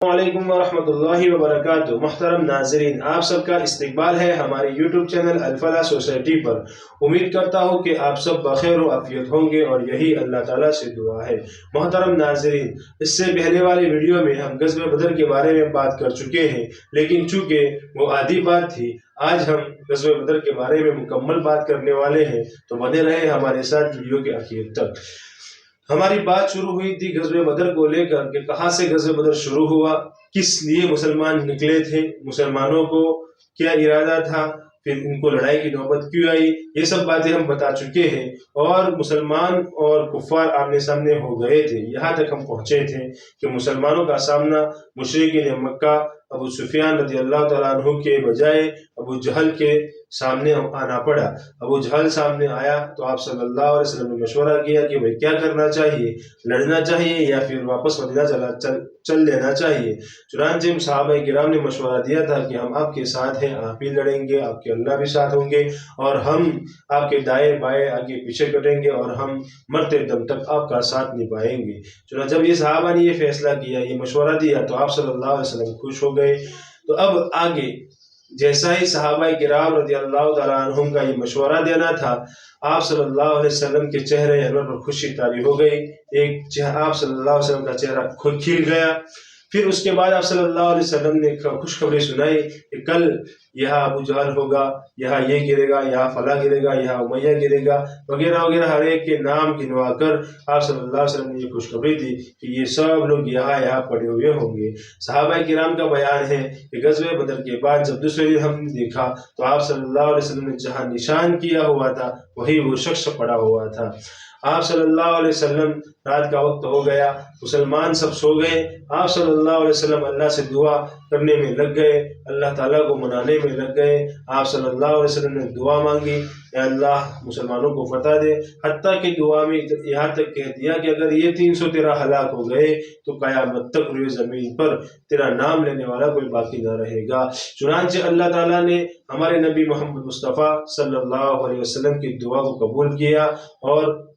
वालेकुम वरहमतुल्लाहि वबरकातुहू। मुहतरम नाज़रीन, आप सबका इस्तकबाल है हमारे यूट्यूब चैनल अल-फलाह सोसाइटी पर। उम्मीद करता हूँ कि आप सब बखैर व आफियत होंगे और यही अल्लाह ताला से दुआ है। मुहतरम नाज़रीन, इससे पहले वाली वीडियो में हम ग़ज़वे बदर के बारे में बात कर चुके हैं, लेकिन चूँकि वो आधी बात थी, आज हम ग़ज़वे बदर के बारे में मुकम्मल बात करने वाले हैं, तो बने रहे हमारे साथ वीडियो के आखिर तक। हमारी बात शुरू हुई थी ग़ज़वे बदर को लेकर कि कहाँ से ग़ज़वे बदर शुरू हुआ, किस लिए मुसलमान निकले थे, मुसलमानों को क्या इरादा था, फिर इनको लड़ाई की नौबत क्यों आई, ये सब बातें हम बता चुके हैं। और मुसलमान और कुफ़ार आमने सामने हो गए थे। यहाँ तक हम पहुँचे थे कि मुसलमानों का सामना मुशरिकीन मक्का अबू सुफियान रज़ी अल्लाह तआला अन्हु के बजाय अबू जहल के सामने आना पड़ा। अबू जहल सामने आया तो आप सल्लल्लाहु अलैहि वसल्लम ने मशवरा किया कि भाई क्या करना चाहिए, लड़ना चाहिए या फिर वापस मदीना चल लेना चाहिए। चुनांचे सहाबा किराम ने मशवरा दिया था कि हम आपके साथ हैं, आप ही लड़ेंगे, आपके अल्लाह भी साथ होंगे और हम आपके दाएं बाएं आगे पीछे कटेंगे और हम मरते दम तक आपका साथ निभाएंगे। चुनांचे जब ये सहाबा ने ये फैसला किया, ये मशवरा दिया, तो आप सल्लल्लाहु अलैहि वसल्लम खुश हो गए। तो अब आगे जैसा ही सहाबा किराम रज़ी अल्लाह तआला अन्हुम का ये मशवरा देना था, आप सल्लल्लाहु अलैहि वसल्लम के चेहरे अनवर पर खुशी तारी हो गई। आप सल्लल्लाहु अलैहि वसल्लम का चेहरा खुद खिल गया। फिर उसके बाद आप सल्लल्लाहु अलैहि वसल्लम ने खुशखबरी सुनाई कि कल यहाँ अबू जहल होगा, यहाँ ये गिरेगा, यहाँ फला गिरेगा, यहाँ उमैया गिरेगा, वगैरह वगैरह हर एक के नाम गिनवा कर आप सल्लल्लाहु अलैहि वसल्लम ने ये खुशखबरी दी कि ये सब लोग यहाँ पड़े हुए होंगे। सहाबा किराम का बयान है कि ग़ज़वे बदर के बाद जब दूसरे दिन हमने देखा तो आप सल्लल्लाहु अलैहि वसल्लम ने जहाँ निशान किया हुआ था वही वो शख्स पड़ा हुआ था। आप सल्लल्लाहु अलैहि वसल्लम, रात का वक्त हो गया, मुसलमान सब सो गए। आप सल्लल्लाहु अलैहि वसल्लम अल्लाह से दुआ करने में लग गए, अल्लाह ताला को मनाने में लग गए। आप सल्लल्लाहु अलैहि वसल्लम ने दुआ मांगी, अल्लाह मुसलमानों को फतह दे। हत्ता की दुआ में यहाँ तक कह दिया कि अगर ये 313 हलाक हो गए तो क़यामत तक पूरी ज़मीन पर तेरा नाम लेने वाला कोई बाकी न रहेगा। चुनांचे अल्लाह ताला ने हमारे नबी मोहम्मद मुस्तफ़ा सल्लल्लाहु अलैहि वसल्लम की दुआ को कबूल किया और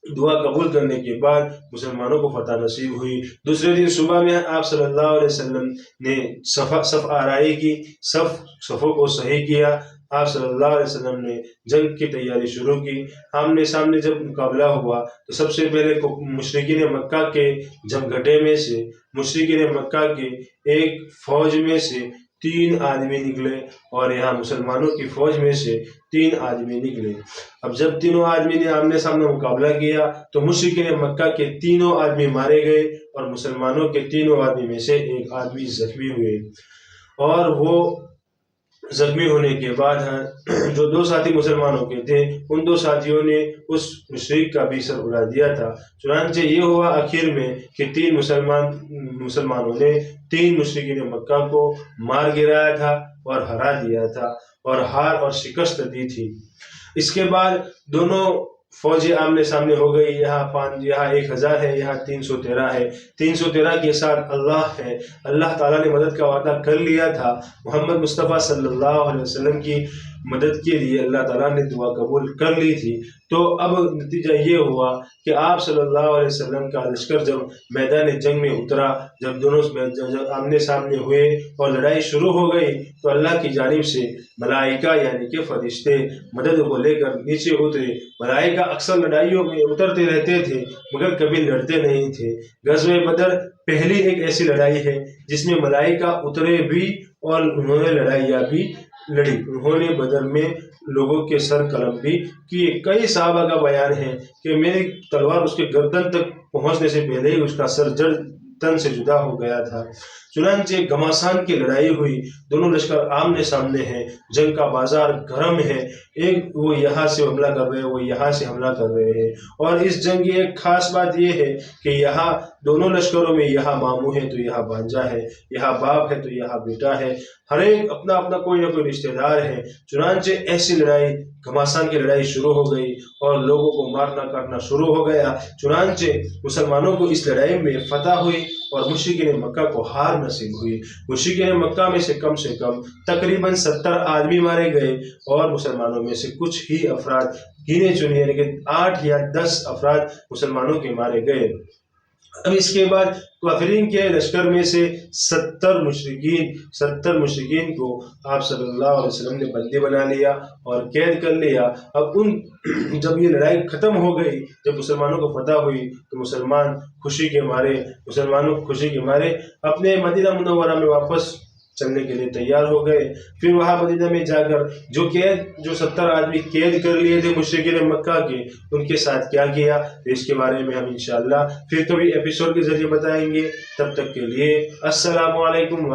दुआ कबूल करने के बाद मुसलमानों को फतह नसीब हुई। दूसरे दिन सुबह में आप सल्लल्लाहु अलैहि वसल्लम ने सफ़ आराई की, सफ़ों को सही किया। आप सल्लल्लाहु अलैहि वसल्लम ने जंग की तैयारी शुरू की। आमने सामने जब मुकाबला हुआ तो सबसे पहले मुशरिकीन मक्का के जमघटे में से, मुशरिकीन मक्का के एक फौज में से 3 आदमी निकले और यहाँ मुसलमानों की फौज में से 3 आदमी निकले। अब जब तीनों आदमी ने आमने सामने मुकाबला किया तो मुशरिकीन मक्का के तीनों आदमी मारे गए और मुसलमानों के तीनों आदमी में से एक आदमी जख्मी हुए। और वो जख्मी होने के बाद जो 2 साथी मुसलमानों के थे, उन 2 साथियों ने उस मुशरिक का भी सर उड़ा दिया था। चुनांचे ये हुआ आखिर में कि 3 मुसलमानों ने 3 मुशरिकीन मक्का को मार गिराया था और हरा दिया था और हार और शिकस्त दी थी। इसके बाद दोनों फौजें आमने सामने हो गई। यहाँ 1000 है, यहाँ 313 है। 313 के साथ अल्लाह है। अल्लाह ताला ने मदद का वादा कर लिया था। मोहम्मद मुस्तफ़ा सल्लल्लाहु अलैहि वसल्लम की मदद के लिए अल्लाह ताला ने दुआ कबूल कर ली थी। तो अब नतीजा ये हुआ कि आप सल्लल्लाहु अलैहि वसल्लम का लश्कर जब मैदान जंग में उतरा, जब दोनों आमने सामने हुए और लड़ाई शुरू हो गई, तो अल्लाह की जानिब से मलाइका यानी कि फरिश्ते मदद को लेकर नीचे उतरे। मलाइका अक्सर लड़ाइयों में उतरते रहते थे मगर कभी लड़ते नहीं थे। ग़ज़वे बदर पहली एक ऐसी लड़ाई है जिसमें मलाइका उतरे भी और उन्होंने लड़ाइयाँ भी लड़ी। उन्होंने बदर में लोगों के सर कलम भी किए। कई सहाबा का बयान है कि मेरी तलवार उसके गर्दन तक पहुंचने से पहले ही उसका सर जड़ तन से जुदा हो गया था। चुनांचे घमासान की लड़ाई हुई, दोनों लश्कर आमने सामने हैं, जंग का बाजार गर्म है, एक वो यहाँ से हमला कर रहे हैं, वो यहाँ से हमला कर रहे हैं। और इस जंग की एक खास बात ये है कि यहाँ दोनों लश्करों में यहाँ मामू है तो यहाँ भांजा है, यहाँ बाप है तो यहाँ बेटा है, हर एक अपना अपना कोई ना कोई रिश्तेदार है। चुनांचे ऐसी लड़ाई, घमासान की लड़ाई शुरू हो गई और लोगों को मारना काटना शुरू हो गया। चुनांचे मुसलमानों को इस लड़ाई में फतह हुई और मुशरिकीन मक्का को हार नसीब हुई। मुशरिकीन मक्का में से कम तकरीबन 70 आदमी मारे गए और मुसलमानों में से कुछ ही अफराद गिने चुने यानी कि 8 या 10 अफराद मुसलमानों के मारे गए। اب اس کے بعد کافرین کے لشکر میں سے 70 مشرکین کو آپ صلی اللہ علیہ وسلم نے بندی بنا لیا اور قید کر لیا۔ اب جب یہ لڑائی ختم ہو گئی، جب مسلمانوں کو فتح ہوئی، تو مسلمانوں خوشی کے مارے اپنے مدینہ منورہ میں واپس چلنے کے لیے تیار ہو گئے۔ پھر وہاں مدینہ میں جا کر جو 70 آدمی قید کر لیے تھے مشرکین مکہ کے، ان کے ساتھ کیا کیا، اس کے بارے میں ہم انشاءاللہ پھر کبھی ایپیسوڈ کے ذریعے بتائیں گے۔ تب تک کے لیے السلام علیکم۔